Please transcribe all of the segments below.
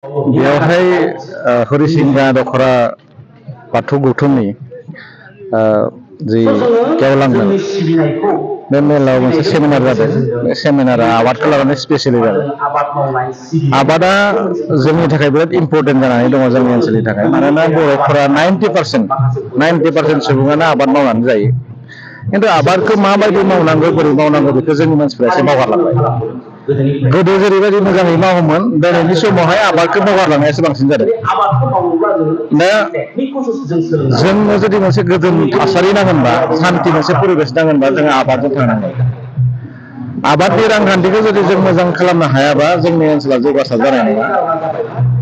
बेवहाय हरिसिंगा दखरा बाथौ गौथुमनि जि गेवलांमेल बे मेलाव मोनसे सेमिनार जादों। बे सेमिनारा आबादखौ लानानै स्पेसियेलि जादों। आबादा जोंनि थाखाय बिराद इम्पर्टेन्ट जानानै दङ जोंनि ओनसोलनि थाखाय। मानोना बर'फोरा 90% सुबुङानो आबाद मावनानै जायो। खिन्थु आबादखौ माबायदि मावनांगौ बोरै मावनांगौ बेखौ जोंनि मानसिफ्रा एसे बावगारलांबाय। गोदो जेरैबायदि मोजाङै मावोमोन दिनैनि समावहाय आबादखौ बावगारलांनायासो बांसिन जादों। दा जोंनो जुदि मोनसे गोजोन थासारि नांगोनबा सान्थि मोनसे परिबेस नांगोनबा जोङो आबादजों थांनांगोन। आबादनि रांखान्थिखौ जुदि जों मोजां खालामनो हायाबा जोंनि ओनसोला जौगासार जानाय नङा।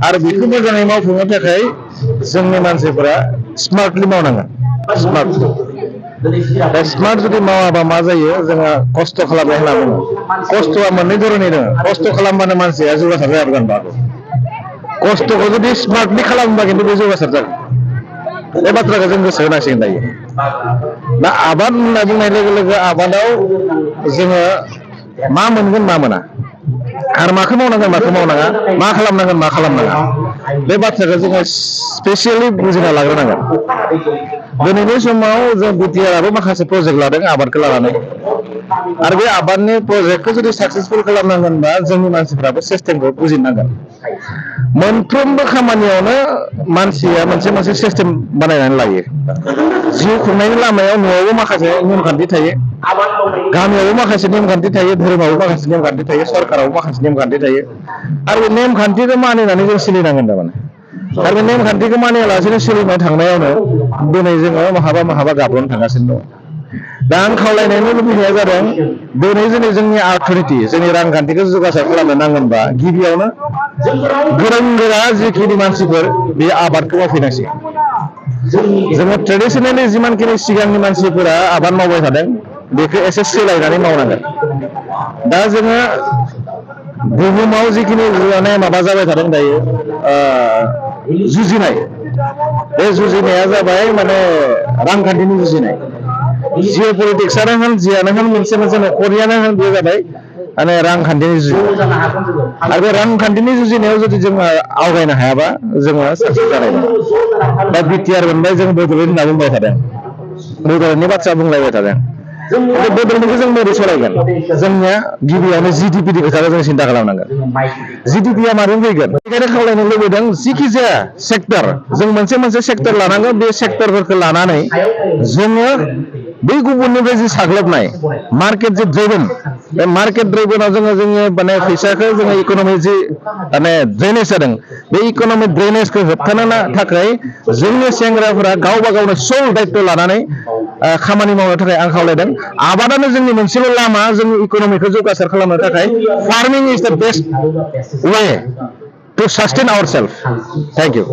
आरो बेखौ मोजाङै मावफुंनो थाखाय जोंनि मानसिफोरा स्मार्टलि मावनांगोन। दा स्मार्ट जुदि मावाबा मा जायो जोंहा खस्थ' खालामनाय होनना बुङो। खस्थ'आ मोननै धरननि दङ। खस्थ' खालामबानो मानसिया जौगासार जानो हागौ। खस्थ'खौ जुदि स्मार्टलि खालामोबा खिन्थु बे जौगासार जागोन। बे बाथ्राखौ जों गोसोआव होनांसिगोन दायो। दा आबाद होनना बुंनाय लोगो लोगो आबादाव जोङो मा मोनगोन मा मोना आरो माखौ मावनांगोन माखौ मावनाङा, मा खालामनांगोन मा खालामनाङा, बे बाथ्राखौ जोङो स्पेसियेलि बुजिना लाग्रोनांगोन। दिनैनि समाव जों बिटिआरआबो माखासे प्रजेक्ट लादों आबादखौ लानानै। आरो बे आबादनि प्रजेक्टखौ जुदि साक्सेसफुल खालामनांगोनबा जोंनि मानसिफ्राबो सिस्टेमखौ बुजिनांगोन। मोनफ्रोमबो खामानियावनो मानसिया मोनसे मोनसे सिस्टेम बानायनानै लायो। जिउ खुंनायनि लामायाव न'आवबो माखासे नेमखान्थि थायो, गामियावबो माखासे नेमखान्थि थायो, धोरोमावबो माखासे नेमखान्थि थायो, सरकारावबो माखासे नेमखान्थि थायो। आरो बे नेमखान्थिखौ मानिनानै जों सोलिनांगोन थारमाने। आरो बे नेमखान्थिखौ मानियालासेनो सोलिबाय थांनायावनो दिनै जोङो महाबा गाब्र'नो थांगासिनो दङ। दा आं खावलायनायनि लुबैनाया जादों दिनै जोंनि अर्थनिटि जोंनि रांखान्थिखौ जौगासार खालामनो नांगोनबा गिबियावनो गोरों गोरा जिखिनि मानसिफोर बे आबादखौ मावफैनांसिगोन। जोङो ट्रेडिसनेलि जिमानखिनि सिगांनि मानसिफोरा आबाद मावबाय थादों बेखौ एसे सोलायनानै मावनांगोन। दा जोङो बुहुमाव जिखिनि माबा जाबाय थादों दायो जुजिनाय, बे जुजिनाया जाबाय माने रांखान्थिनि जुजिनाय। जिअ' पलिटिक्सआनो होन जियानो होन मोनसे न'खरनियानो होन बे जाबाय माने रांखान्थिनि जुजिनाय। आरो बे रांखान्थिनि जुजिनायाव जुदि जोङो आवगायनो हायाबा जोङो साक्सेस जानाय नङा। दा बिटिआर मोनबाय जों बड'लेण्ड होनना बुंबाय थादों, बड'लेण्डनि बाथ्रा बुंलायबाय थादों। बे बड'लेण्डखौ जों बोरै सालायगोन? जोंनिया गिबियावनो जिडिपिनि खोथाखौ जों सिन्था खालामनांगोन। जिडिपिआ माजों फैगोन? बेनिखायनो खावलायनो लुबैदों जिखि जाया सेक्टर जों मोनसे सेक्टर लानांगौ। बे सेक्टरफोरखौ लानानै जोङो बै गुबुननिफ्राय जि साग्लोबनाय मार्केट जि ड्राइभेन, बे मार्केट ड्राइभेनाव जोंनि माने फैसाखौ जोङो इक'नमिक जि माने ड्रेनेज जादों बे इक'नमिक ड्रेनेजखौ होबथानो थाखाय जोंनि सेंग्राफोरा गावबा गावनो सल दायित्व लानानै खामानि मावनो थाखाय आं खावलायदों। आबादानो जोंनि मोनसेल' लामा जोंनि इक'नमिकखौ जौगासार खालामनो थाखाय। Farming is the best way to sustain our self. Thank U.